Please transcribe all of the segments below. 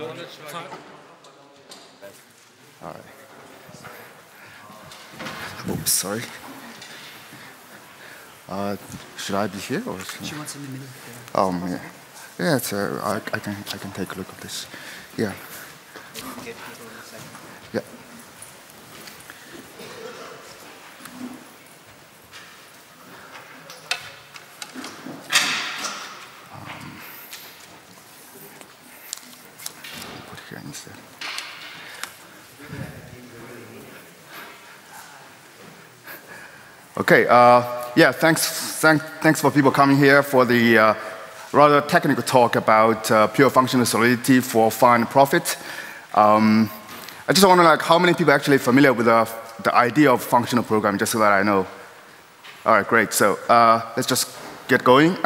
All right. Oops, sorry. Should I be here or? She wants in the middle. Yeah. Yeah, it's, I can take a look at this. Yeah. Yeah. Put here instead. Okay. Yeah. Thanks for people coming here for the rather technical talk about pure functional solidity for fund profit. I just wonder, like, how many people are actually familiar with the idea of functional programming, just so that I know. All right, great. So let's just get going.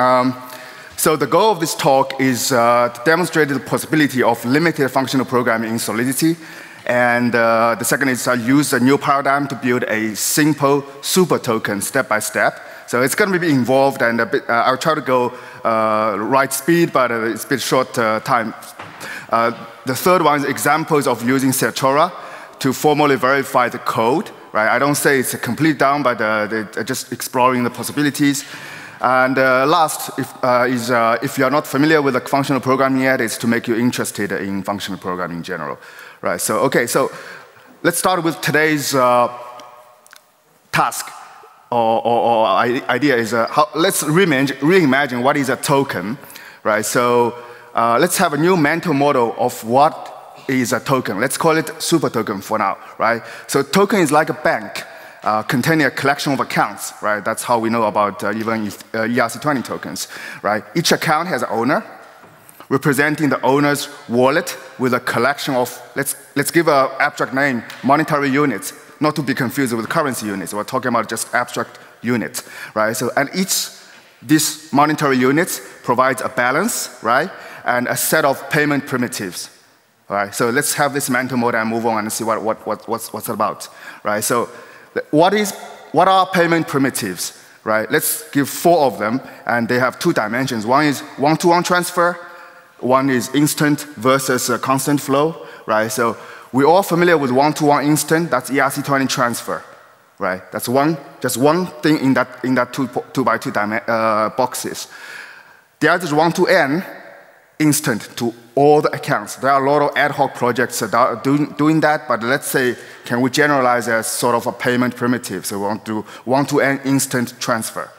So the goal of this talk is to demonstrate the possibility of limited functional programming in Solidity. And the second is use a new paradigm to build a simple super token step by step. So it's going to be involved, and a bit, I'll try to go right speed, but it's a bit short time. The third one is examples of using Certora to formally verify the code. Right? I don't say it's complete down, but just exploring the possibilities. And last, if you're not familiar with the functional programming yet, is to make you interested in functional programming in general. Right? So okay, so let's start with today's task. Or idea is, let's reimagine what is a token, right? So let's have a new mental model of what is a token. Let's call it super token for now, right? So token is like a bank containing a collection of accounts, right? That's how we know about even ERC20 tokens, right? Each account has an owner, representing the owner's wallet with a collection of, let's give an abstract name, monetary units. Not to be confused with currency units. We're talking about just abstract units, right? So, and these monetary units provides a balance, right? And a set of payment primitives, right? So let's have this mental model and move on and see what's it about, right? So what are payment primitives, right? Let's give 4 of them, and they have 2 dimensions. One is one-to-one transfer, one is instant versus a constant flow, right? So we're all familiar with one-to-one instant, that's ERC20 transfer, right? That's just one thing in that 2 by 2 boxes. The other is one-to-n instant to all the accounts. There are a lot of ad hoc projects that are doing that, but let's say, can we generalize as sort of a payment primitive? So we want to do one-to-n instant transfer.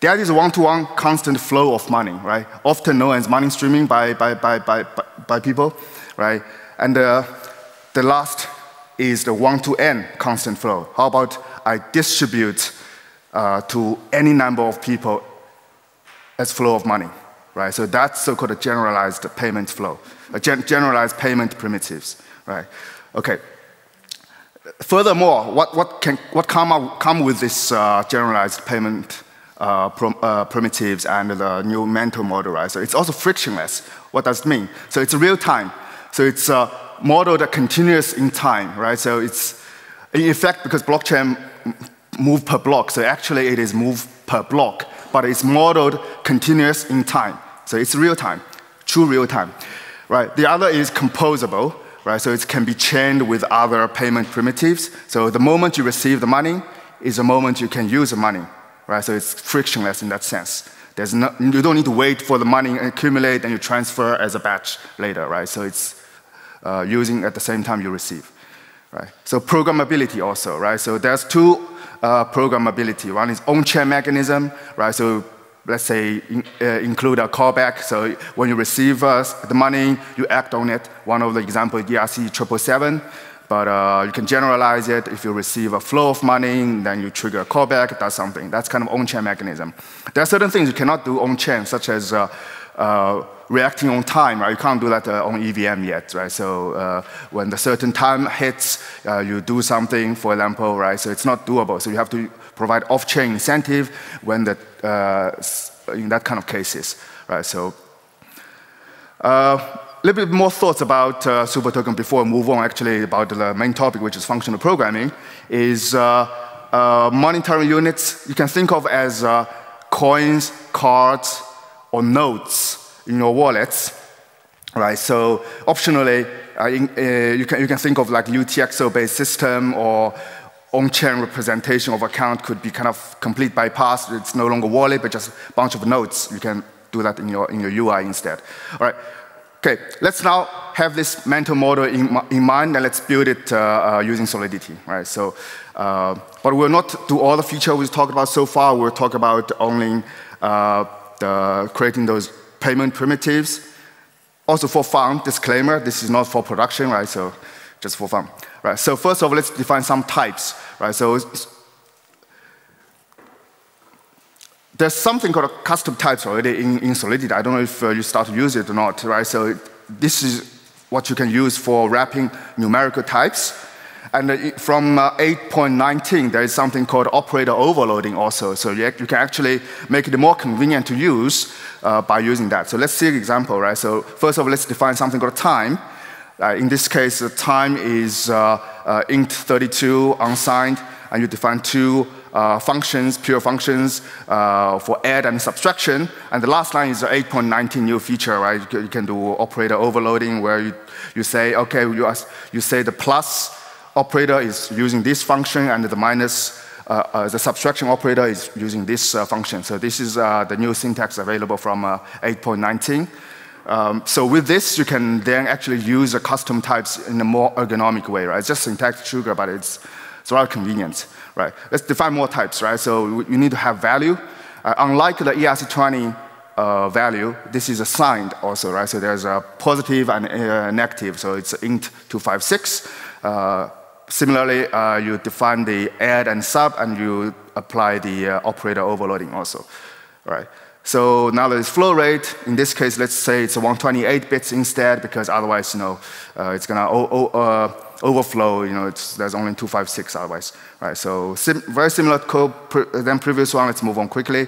The other is one-to-one constant flow of money, right? Often known as money streaming by people, right? And the last is the one-to-n constant flow. How about I distribute to any number of people as flow of money, right? So that's so-called a generalized payment flow, generalized payment primitives, right? Okay. Furthermore, what come with this generalized payment primitives and the new mental model, right? So it's also frictionless. What does it mean? So it's real time. So it's modeled continuous in time, right? So it's, in effect, because blockchain move per block, so actually it is move per block, but it's modeled continuous in time. So it's real time, true real time, right? The other is composable, right? So it can be chained with other payment primitives. So the moment you receive the money is the moment you can use the money, right? So it's frictionless in that sense. You don't need to wait for the money accumulate and you transfer as a batch later, right? So it's using at the same time you receive, right? So programmability also, right? So there's 2 programmability. One is on-chain mechanism, right? So let's say include a callback. So when you receive the money, you act on it. One of the examples is ERC777, but you can generalize it. If you receive a flow of money, then you trigger a callback, it does something. That's kind of on-chain mechanism. There are certain things you cannot do on-chain, such as reacting on time, right? You can't do that on EVM yet, right? So when the certain time hits, you do something, for example, right? So it's not doable. So you have to provide off-chain incentive when in that kind of cases, right? So a little bit more thoughts about super token before we move on actually about the main topic, which is functional programming, is monetary units you can think of as coins, cards, or notes in your wallets, right? So optionally, you can think of like UTXO-based system or on-chain representation of account could be kind of complete bypass. It's no longer wallet, but just a bunch of nodes. You can do that in your UI instead. All right. Okay, let's now have this mental model in mind, and let's build it using Solidity, right? So, but we'll not do all the features we talked about so far. We'll talk about only creating those payment primitives. Also for fun, disclaimer, this is not for production, right? So just for fun, right? So first of all, let's define some types, right? So there's something called custom types already in Solidity. I don't know if you start to use it or not, right? So this is what you can use for wrapping numerical types. And from 8.19, there is something called operator overloading also. So you can actually make it more convenient to use by using that. So let's see an example, right? So first of all, let's define something called time. In this case, the time is int32 unsigned, and you define two functions, pure functions for add and subtraction. And the last line is the 8.19 new feature, right? You can do operator overloading where you say, okay, you say the plus operator is using this function, and the minus, the subtraction operator is using this function. So this is the new syntax available from 8.19. So with this, you can then actually use the custom types in a more ergonomic way, right? It's just syntax sugar, but it's rather convenient, right? Let's define more types, right? So you need to have value. Unlike the ERC20 value, this is assigned also, right? So there's a positive and negative, so it's int256. Similarly, you define the add and sub, and you apply the operator overloading also, right? So now there's flow rate. In this case, let's say it's 128 bits instead, because otherwise, it's gonna overflow. There's only 256 otherwise, right? So very similar code than previous one. Let's move on quickly.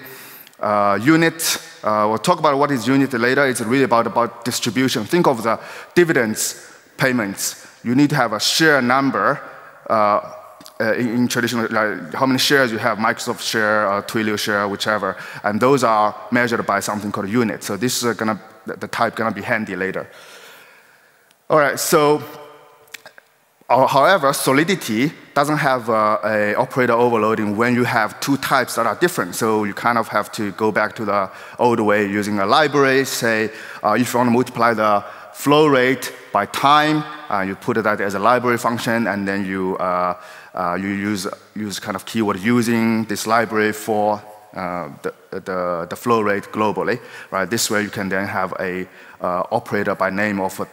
Unit. We'll talk about what is unit later. It's really about distribution. Think of the dividends payments. You need to have a share number in traditional, like how many shares you have, Microsoft share, Twilio share, whichever, and those are measured by something called unit. So this is the type gonna be handy later. All right, so however, Solidity doesn't have a operator overloading when you have two types that are different. So you kind of have to go back to the old way using a library. Say, if you want to multiply the flow rate by time, you put that as a library function, and then you use kind of keyword using this library for the flow rate globally, right? This way you can then have a operator by name of a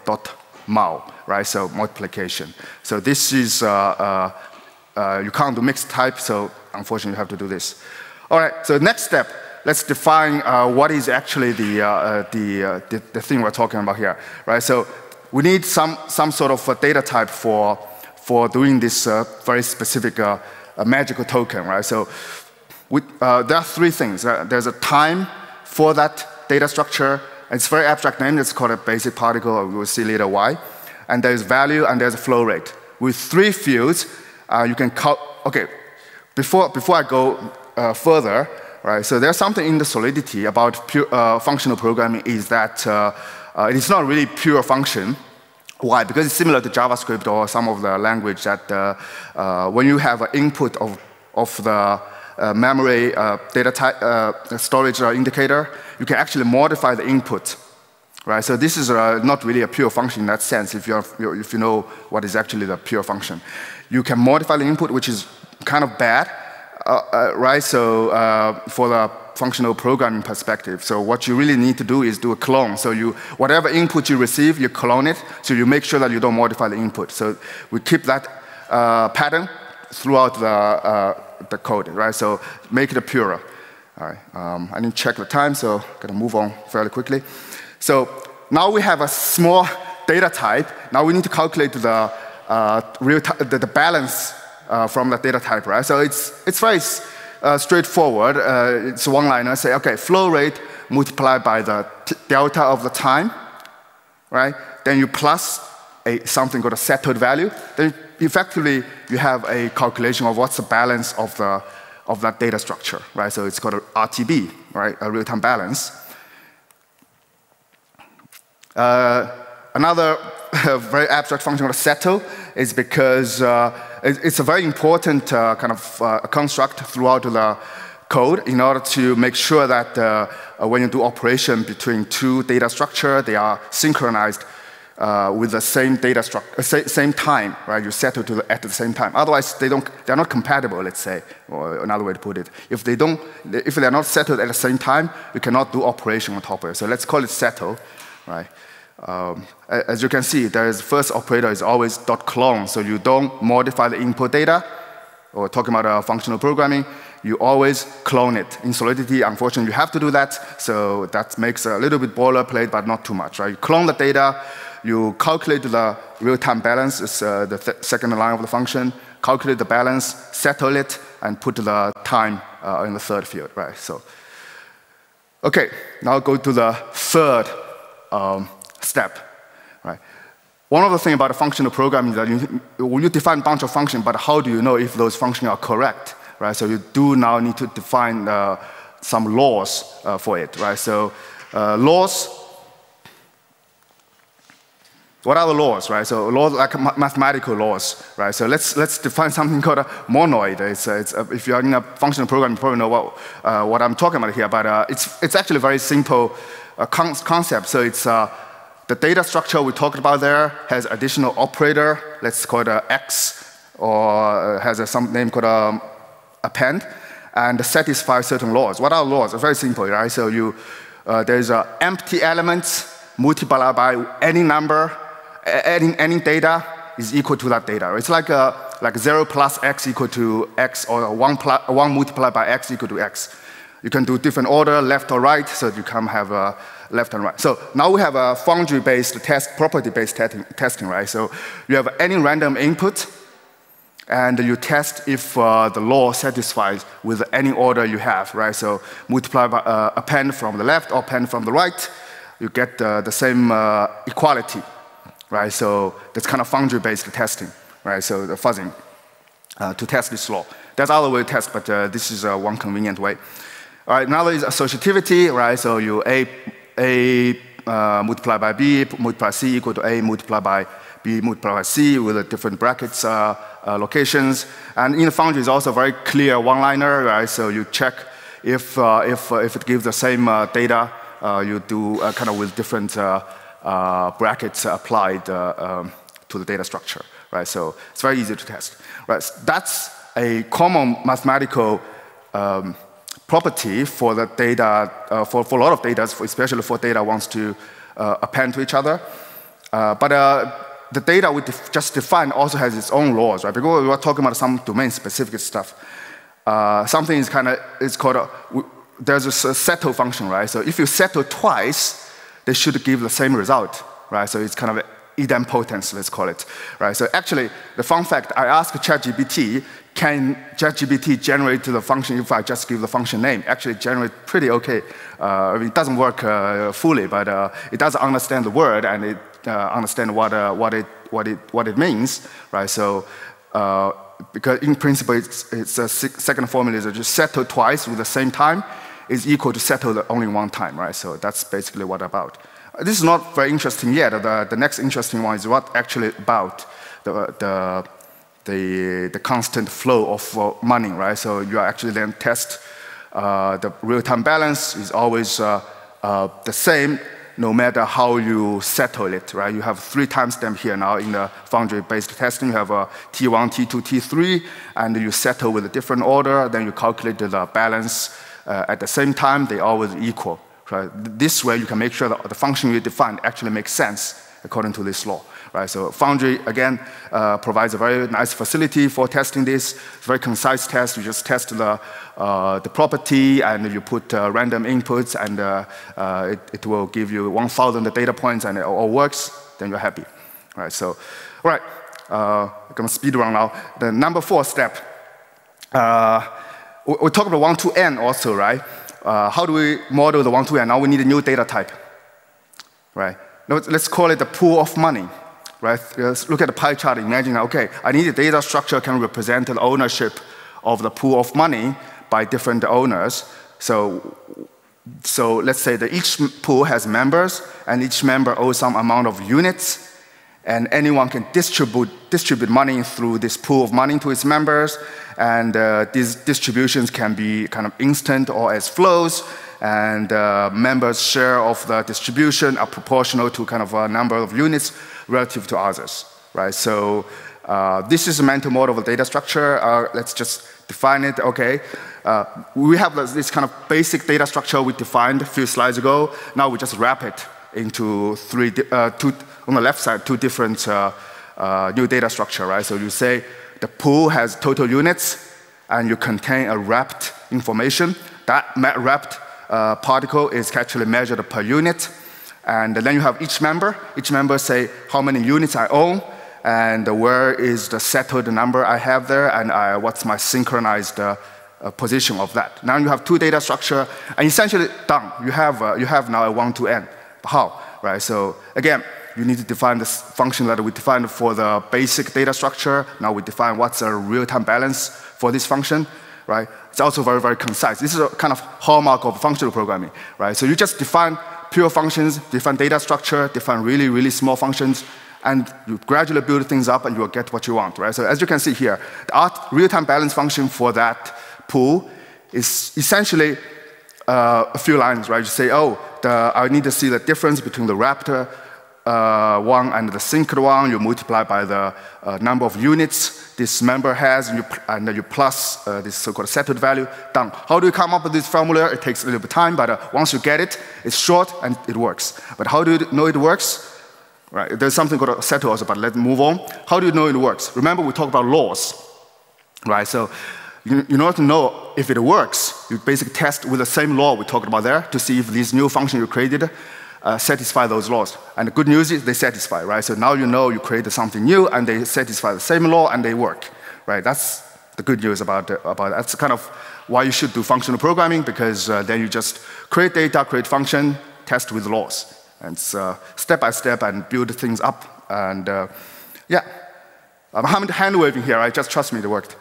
.mul, right? So multiplication. So this is you can't do mixed type, so unfortunately you have to do this. All right. So next step. Let's define what is actually the thing we're talking about here, right? So we need some sort of data type for doing this very specific magical token, right? So there are three things. There's a time for that data structure. It's a very abstract name. It's called a basic particle. We will see later why. And there's value and there's a flow rate. With three fields, you can count. Okay, before I go further. Right, so there's something in the Solidity about pure, functional programming is that it is not really pure function. Why? Because it's similar to JavaScript or some of the language that when you have an input of the memory data type, storage indicator, you can actually modify the input. Right, so this is not really a pure function in that sense. If you know what is actually the pure function, you can modify the input, which is kind of bad. Right, so for the functional programming perspective, so what you really need to do is do a clone. So whatever input you receive, you clone it, so you make sure that you don't modify the input. So we keep that pattern throughout the code, right? So make it purer. All right, I need to check the time, so I'm gonna move on fairly quickly. So now we have a small data type. Now we need to calculate the balance from the data type, right? So it's very straightforward. It's one-liner. Say, okay, flow rate multiplied by the delta of the time, right? Then you plus something called a settled value. Then effectively you have a calculation of what's the balance of that data structure, right? So it's called a RTB, right? A real-time balance. another very abstract function called settle is because it's a very important kind of construct throughout the code in order to make sure that when you do operation between two data structure, they are synchronized with the same data structure, same time, right? You settle at the same time. Otherwise, they're not compatible, let's say, or another way to put it. If they're not settled at the same time, you cannot do operation on top of it. So let's call it settle, right? As you can see, the first operator is always .clone, so you don't modify the input data, or talking about functional programming, you always clone it. In Solidity, unfortunately, you have to do that, so that makes a little bit boilerplate, but not too much, right? You clone the data, you calculate the real-time balance, it's the second line of the function, calculate the balance, settle it, and put the time in the third field, right? So, okay, now go to the third step, right? One of the things about the functional programming is that you define a bunch of functions, but how do you know if those functions are correct, right? So you do now need to define some laws for it, right? So laws, what are the laws, right? So laws like mathematical laws, right? So let's define something called a monoid. If you're in a functional program, you probably know what I'm talking about here, but it's actually a very simple concept. So it's the data structure we talked about there has additional operator, let's call it x, or has some name called append, and satisfy certain laws. What are laws? It's very simple, right? So there's empty elements multiplied by any number, any data is equal to that data. It's like 0 plus x equal to x, or 1 multiplied by x equal to x. You can do different order, left or right, so you can have left and right. So now we have a foundry-based property-based testing, right? So you have any random input, and you test if the law satisfies with any order you have, right? So multiply by append from the left or append from the right, you get the same equality, right? So that's kind of foundry-based testing, right? So the fuzzing to test this law. There's other way to test, but this is one convenient way. All right, now there is associativity, right? So you A multiplied by B multiplied by C equal to A multiplied by B multiplied by C with the different brackets locations. And in the foundry is also a very clear one-liner, right? So you check if it gives the same data, you do kind of with different brackets applied to the data structure, right? So it's very easy to test, right? So that's a common mathematical property for the data, for a lot of data, especially for data wants to append to each other. But the data we just defined also has its own laws, right? Because we were talking about some domain-specific stuff. Something is it's called, there's a settle function, right? So if you settle twice, they should give the same result, right? So it's kind of idempotence, let's call it, right? So actually, the fun fact, I asked ChatGPT, can ChatGPT generate the function if I just give the function name? Actually, generate pretty okay. I mean, it doesn't work fully, but it does understand the word and it understands what it means, right? So because in principle, it's a second formula is just settle twice with the same time is equal to settle only one time, right? So that's basically what about. This is not very interesting yet. The next interesting one is what actually about the constant flow of money, right? So you actually then test the real-time balance is always the same no matter how you settle it, right? You have 3 timestamps here now in the foundry-based testing. You have T1, T2, T3, and you settle with a different order. Then you calculate the balance at the same time. They always equal, right? This way you can make sure that the function you define actually makes sense according to this law. Right, so Foundry, again, provides a very nice facility for testing this. It's a very concise test. You just test the property, and you put random inputs, and it will give you 1,000 data points, and it all works. Then you're happy. Right, so, all right, I'm going to speed run now. The number 4 step. We talked about 1 to n also, right? How do we model the 1 to n? Now we need a new data type, right? Let's call it the pool of money. Right? Let's look at the pie chart. Imagine, okay, I need a data structure can represent the ownership of the pool of money by different owners. So So let's say that each pool has members, and each member owes some amount of units, and anyone can distribute money through this pool of money to its members, and these distributions can be kind of instant or as flows, and members' share of the distribution are proportional to kind of a number of units relative to others, right? So this is a mental model of a data structure. Let's just define it. Okay, we have this kind of basic data structure we defined a few slides ago. Now we just wrap it into on the left side, two different new data structure, right? So you say the pool has total units, and you contain a wrapped information. That wrapped particle is actually measured per unit. And then you have each member. Each member say how many units I own, and where is the settled number I have there, and what's my synchronized position of that. Now you have two data structure, and essentially done. You have now a one-to-n. How? Right? So again, you need to define this function that we defined for the basic data structure. Now we define what's a real-time balance for this function, right? It's also very, very concise. This is a kind of hallmark of functional programming, right? So you just define pure functions, define data structure, define really, really small functions, and you gradually build things up, and you will get what you want, right? So as you can see here, the real-time balance function for that pool is essentially a few lines, right? You say, oh, I need to see the difference between the wrapped one and the synced one. You multiply by the number of units this member has, and you plus this so-called settled value. Done. How do you come up with this formula? It takes a little bit of time, but once you get it, it's short and it works. But how do you know it works? Right. There's something called a settle also, but let's move on. How do you know it works? Remember, we talked about laws, right? So in order to know if it works, you basically test with the same law we talked about there to see if these new functions you created satisfy those laws. And the good news is they satisfy, right? So now you know you created something new, and they satisfy the same law, and they work, right? That's the good news about that's kind of why you should do functional programming, because then you just create data, create function, test with laws. And it's step by step and build things up. And yeah, I'm hand waving here, right? Just trust me, it worked.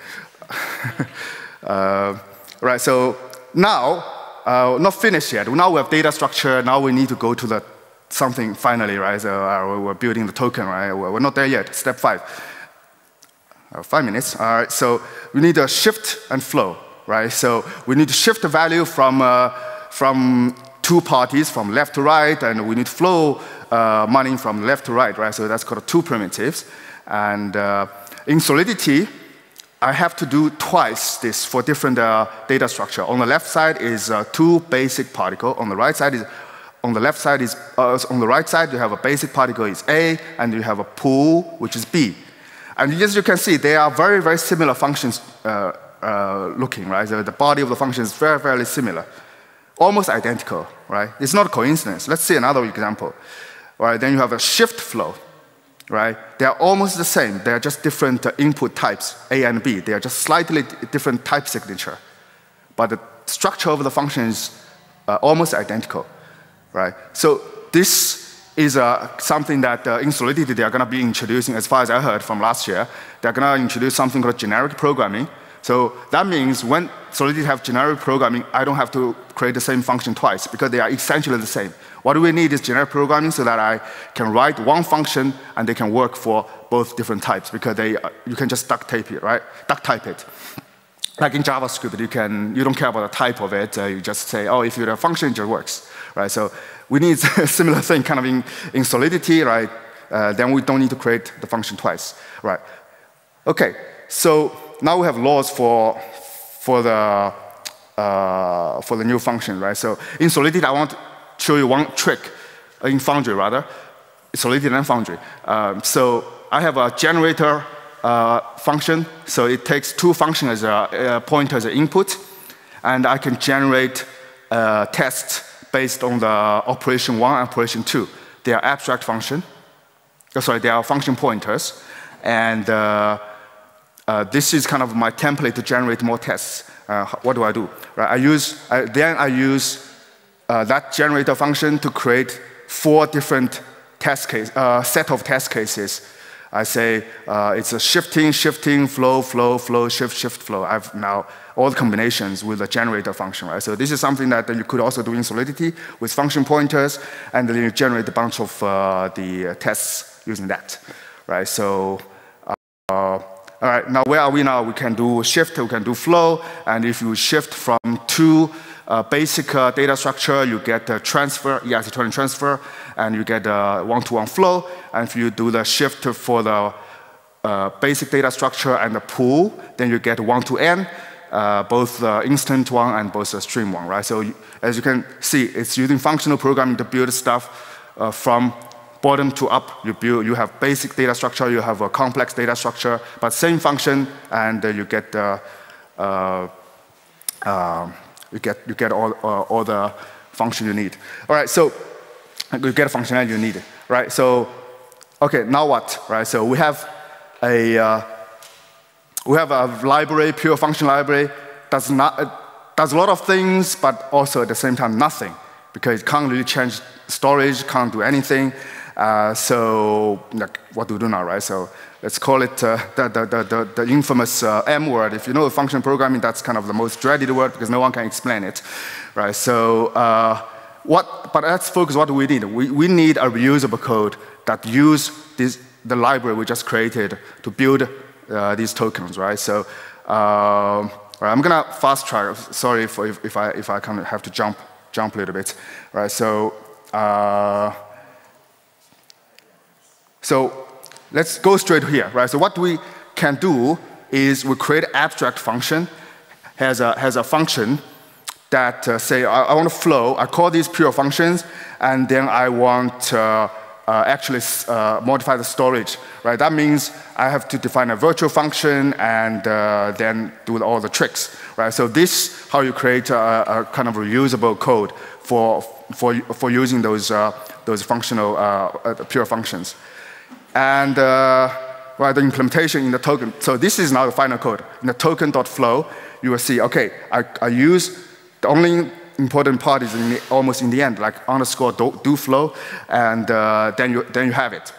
Right, so now, not finished yet. Now we have data structure. Now we need to go to the something finally, right? So we're building the token, right? We're not there yet. Step 5. 5 minutes. All right. So we need a shift and flow, right? So we need to shift the value from two parties, from left to right, and we need flow money from left to right? So that's called two primitives. And in Solidity, I have to do twice this for different data structure. On the left side is two basic particle. On the right side is, on the left side is, on the right side you have a basic particle is A, and you have a pool which is B. And as you can see, they are very, very similar functions looking, right? So the body of the function is very, very similar, almost identical, right? It's not a coincidence. Let's see another example. Right? Then you have a shift flow. Right? They are almost the same. They are just different input types, A and B. They are just slightly different type signature. But the structure of the function is almost identical. Right? So this is something that in Solidity they are going to be introducing, as far as I heard from last year. They're going to introduce something called generic programming. So that means when Solidity have generic programming, I don't have to create the same function twice, because they are essentially the same. What we need is generic programming so that I can write one function and they can work for both different types, because you can just duct tape it, right? Duct type it. Like in JavaScript, you don't care about the type of it. You just say, oh, if you're a function, it just works, right? So we need a similar thing kind of in Solidity, right? Then we don't need to create the function twice, right? Okay, so now we have laws for the new function, right? So in Solidity, I want to show you one trick, in Foundry rather, Solidity and Foundry. So I have a generator function, so it takes two functions as a pointer as an input, and I can generate tests based on the operation 1 and operation 2. They are abstract function. They are function pointers, and this is kind of my template to generate more tests. What do I do? Right, I use that generator function to create 4 different test case, set of test cases I say it's a shifting, flow, shift, flow. I have now all the combinations with the generator function, right? So this is something that you could also do in Solidity with function pointers, and then you generate a bunch of the tests using that, right? So, all right, now where are we now? We can do shift, we can do flow, and if you shift from two basic data structure, you get a transfer, ERC20 transfer, and you get a one-to-one flow. And if you do the shift for the basic data structure and the pool, then you get one-to-n, both instant one and both stream one, right? So as you can see, it's using functional programming to build stuff from bottom to up. You have basic data structure, you have a complex data structure, but same function, and you get you get all the function you need. All right, so you get a functionality you need, right? So, okay, now what, right? So we have a library, pure function library, does a lot of things, but also at the same time nothing, because it can't really change storage, can't do anything. So like, what do we do now, right? So let's call it the infamous M word. If you know function programming, that's kind of the most dreaded word because no one can explain it, right? So but let's focus what do we need. We need a reusable code that use the library we just created to build these tokens, right? So I'm gonna fast track. Sorry if I kind of have to jump a little bit, right? So let's go straight here, right? So what we can do is we create an abstract function, has a function that say I want to flow. I call these pure functions, and then I want to actually modify the storage, right? That means I have to define a virtual function and then do all the tricks, right? So this how you create a kind of reusable code for using those functional pure functions. And the implementation in the token. So this is now the final code. In the token.flow, you will see, okay, I use the only important part is almost in the end, like underscore do flow, and then you have it.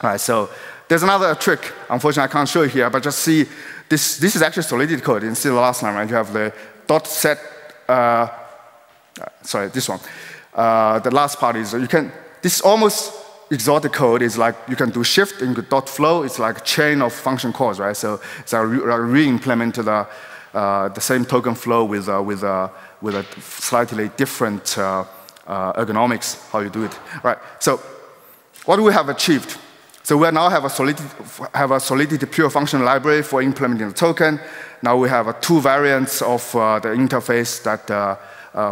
All right, so there's another trick. Unfortunately, I can't show you here, but just see, this is actually Solidity code instead of the last one, right? You have the dot set, sorry, this one. The last part is, this almost exotic code is like you can do shift and dot flow. It's like a chain of function calls, right? So it's a re-implement the same token flow with a slightly different ergonomics how you do it, right? So what do we have achieved? So we now have a Solidity pure function library for implementing the token. Now we have two variants of the interface that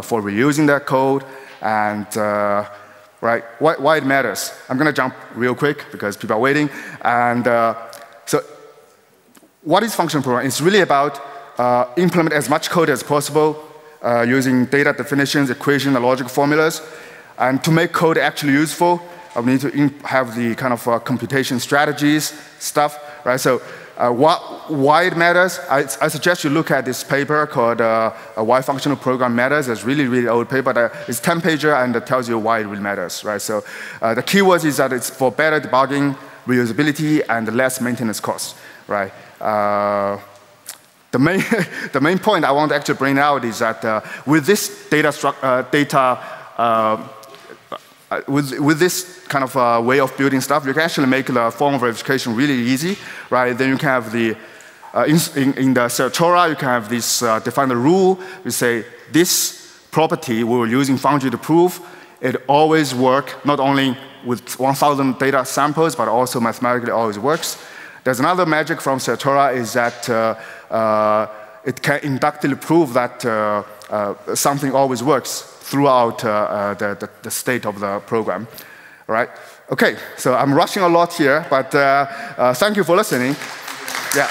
for reusing that code and. Right? Why it matters? I'm going to jump real quick because people are waiting. And so what is function programming? It's really about implement as much code as possible using data definitions, equations, and logical formulas. And to make code actually useful, we need to have the kind of computation strategies stuff. Right? So why it matters? I suggest you look at this paper called Why Functional Program Matters. It's really, really old paper. It's 10-pager and it tells you why it really matters, right? So the keywords is that it's for better debugging, reusability, and less maintenance costs, right? The main point I want to actually bring out is that with this with this kind of way of building stuff, you can actually make the form verification really easy, right? Then you can have the, in the Sertora, you can have this define the rule. We say this property we were using Foundry to prove. It always works, not only with 1,000 data samples, but also mathematically always works. There's another magic from Sertora is that it can inductively prove that something always works throughout the state of the program, right? Okay, so I'm rushing a lot here, but thank you for listening. Yeah.